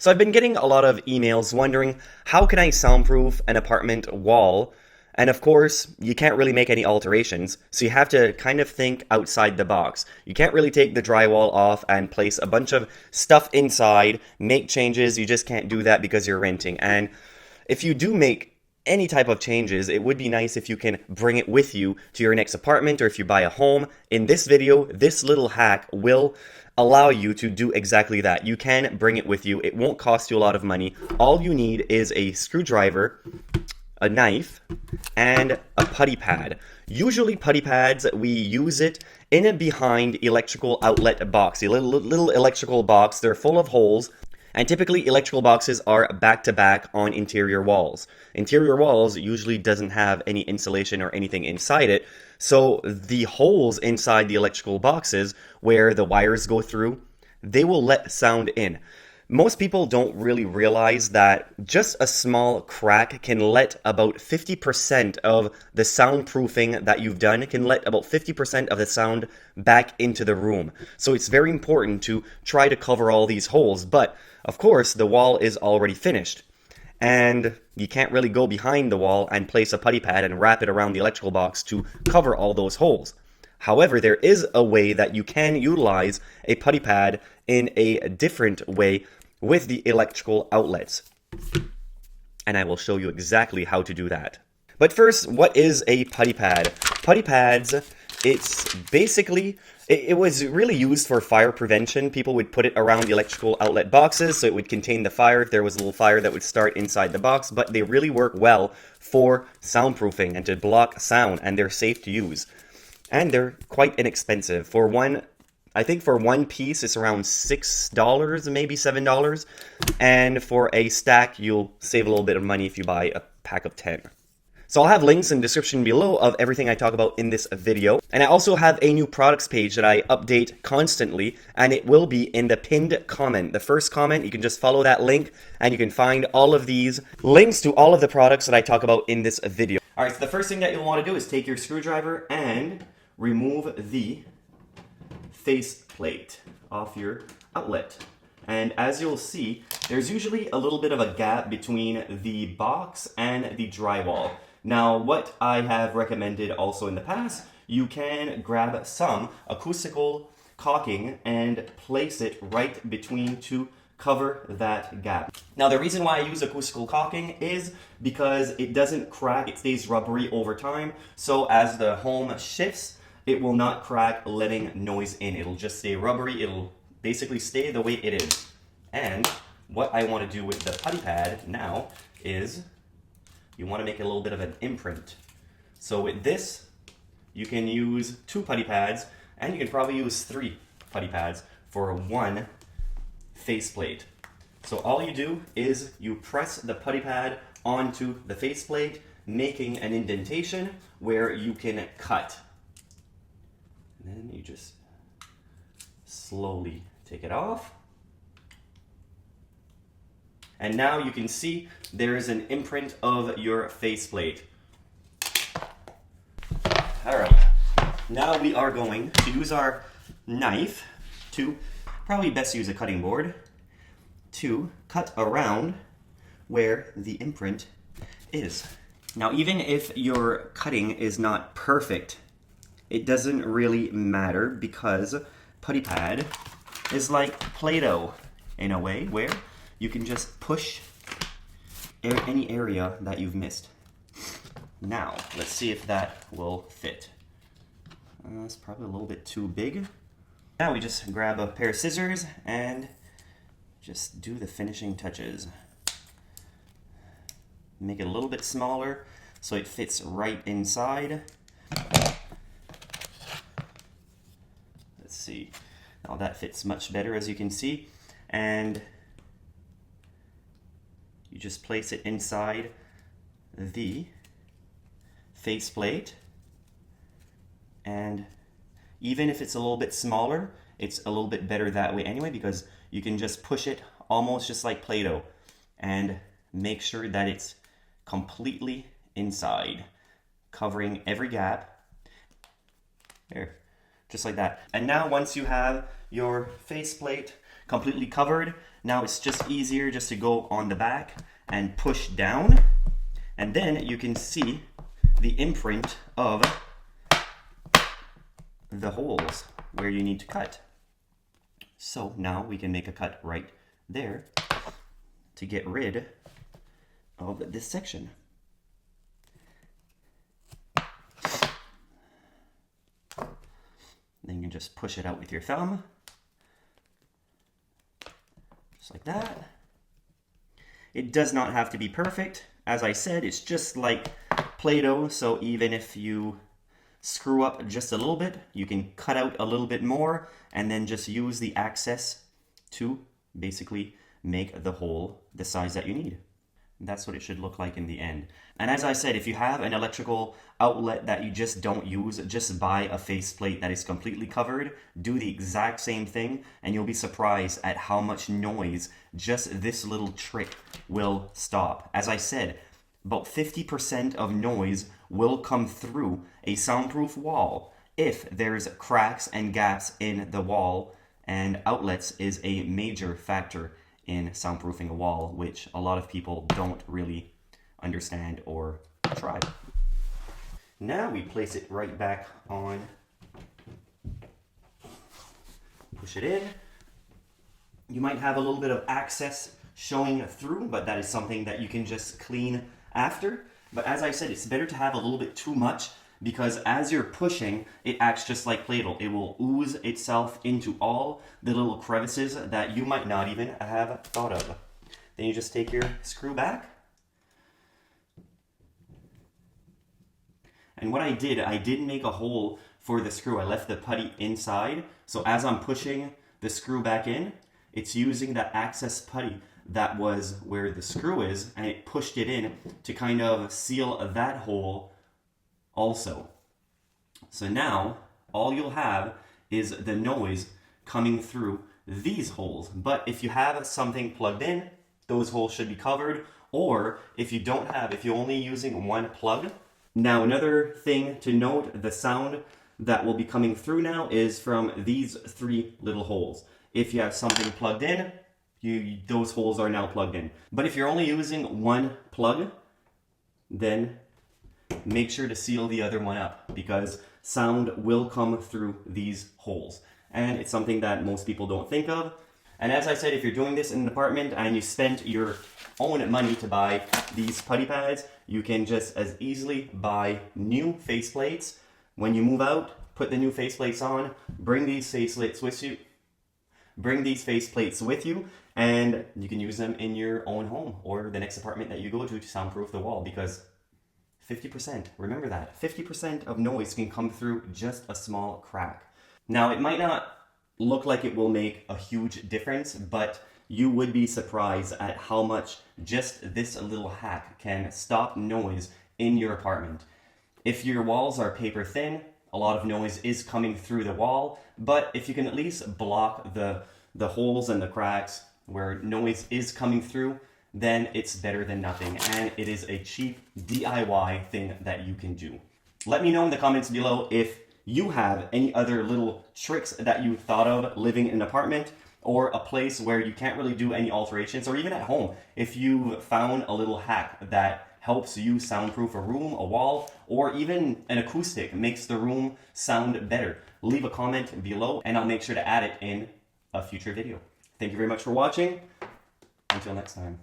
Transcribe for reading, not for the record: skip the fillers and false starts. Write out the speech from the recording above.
So I've been getting a lot of emails wondering how can I soundproof an apartment wall? And of course, you can't really make any alterations, so you have to kind of think outside the box. You can't really take the drywall off and place a bunch of stuff inside, make changes. You just can't do that because you're renting. And if you do make any type of changes, it would be nice if you can bring it with you to your next apartment, or if you buy a home. In this video, this little hack will allow you to do exactly that. You can bring it with you. It won't cost you a lot of money. All you need is a screwdriver, a knife, and a putty pad. Usually putty pads, we use it in a behind electrical outlet box, a little electrical box. They're full of holes. And typically electrical boxes are back to back on interior walls. Interior walls usually doesn't have any insulation or anything inside it. So the holes inside the electrical boxes where the wires go through, they will let sound in. Most people don't really realize that just a small crack can let about 50% of the soundproofing that you've done, can let about 50% of the sound back into the room. So it's very important to try to cover all these holes. But of course, the wall is already finished, and you can't really go behind the wall and place a putty pad and wrap it around the electrical box to cover all those holes. However, there is a way that you can utilize a putty pad in a different way with the electrical outlets. And I will show you exactly how to do that. But first, what is a putty pad? Putty pads, it's basically, it was really used for fire prevention. People would put it around the electrical outlet boxes so it would contain the fire if there was a little fire that would start inside the box. But they really work well for soundproofing and to block sound, and they're safe to use. And they're quite inexpensive. I think for one piece it's around $6, maybe $7. And for a stack, you'll save a little bit of money if you buy a pack of 10. So I'll have links in the description below of everything I talk about in this video. And I also have a new products page that I update constantly, and it will be in the pinned comment. The first comment, you can just follow that link and you can find all of these links to all of the products that I talk about in this video. All right, so the first thing that you'll want to do is take your screwdriver and remove the face plate off your outlet. And as you'll see, there's usually a little bit of a gap between the box and the drywall. Now, what I have recommended also in the past, you can grab some acoustical caulking and place it right between to cover that gap. Now, the reason why I use acoustical caulking is because it doesn't crack, it stays rubbery over time. So as the home shifts, it will not crack, letting noise in. It'll just stay rubbery. It'll basically stay the way it is. And what I want to do with the putty pad now is you want to make a little bit of an imprint. So with this, you can use 2 putty pads, and you can probably use 3 putty pads for one faceplate. So all you do is you press the putty pad onto the faceplate, making an indentation where you can cut. And then you just slowly take it off. And now you can see there is an imprint of your faceplate. All right, now we are going to use our knife to, probably best use a cutting board, to cut around where the imprint is. Now, even if your cutting is not perfect, it doesn't really matter, because putty pad is like Play-Doh in a way, where you can just push any area that you've missed. Now, let's see if that will fit. It's probably a little bit too big. Now we just grab a pair of scissors and just do the finishing touches. Make it a little bit smaller so it fits right inside. Let's see. Now that fits much better, as you can see. And you just place it inside the faceplate. And even if it's a little bit smaller, it's a little bit better that way anyway, because you can just push it almost just like Play-Doh and make sure that it's completely inside, covering every gap. There, just like that. And now once you have your faceplate completely covered. Now it's just easier just to go on the back and push down, and then you can see the imprint of the holes where you need to cut. So now we can make a cut right there to get rid of this section. Then you can just push it out with your thumb, just like that. It does not have to be perfect. As I said, it's just like Play-Doh, so even if you screw up just a little bit, you can cut out a little bit more and then just use the access to basically make the hole the size that you need. That's what it should look like in the end. And as I said, if you have an electrical outlet that you just don't use, just buy a faceplate that is completely covered, do the exact same thing, and you'll be surprised at how much noise just this little trick will stop. As I said, about 50% of noise will come through a soundproof wall if there's cracks and gaps in the wall, and outlets is a major factor in soundproofing a wall, which a lot of people don't really understand or try. Now we place it right back on, push it in. You might have a little bit of access showing through, but that is something that you can just clean after. But as I said, it's better to have a little bit too much, because as you're pushing, it acts just like Play-Doh. It will ooze itself into all the little crevices that you might not even have thought of. Then you just take your screw back. And what I didn't make a hole for the screw. I left the putty inside. So as I'm pushing the screw back in, it's using that access putty that was where the screw is, and it pushed it in to kind of seal that hole also. So now all you'll have is the noise coming through these holes. But if you have something plugged in, those holes should be covered. Or if you don't have, if you're only using one plug. Now another thing to note, the sound that will be coming through now is from these three little holes. If you have something plugged in, those holes are now plugged in. But if you're only using one plug, then make sure to seal the other one up, because sound will come through these holes. And it's something that most people don't think of. And as I said, if you're doing this in an apartment and you spent your own money to buy these putty pads, you can just as easily buy new faceplates. When you move out, put the new faceplates on, bring these faceplates with you, and you can use them in your own home or the next apartment that you go to soundproof the wall, because 50%, remember that, 50% of noise can come through just a small crack. Now, it might not look like it will make a huge difference, but you would be surprised at how much just this little hack can stop noise in your apartment. If your walls are paper thin, a lot of noise is coming through the wall, but if you can at least block the holes and the cracks where noise is coming through, then it's better than nothing, and it is a cheap DIY thing that you can do. Let me know in the comments below if you have any other little tricks that you thought of living in an apartment or a place where you can't really do any alterations, or even at home, if you found a little hack that helps you soundproof a room, a wall, or even an acoustic, makes the room sound better. Leave a comment below and I'll make sure to add it in a future video. Thank you very much for watching. Until next time.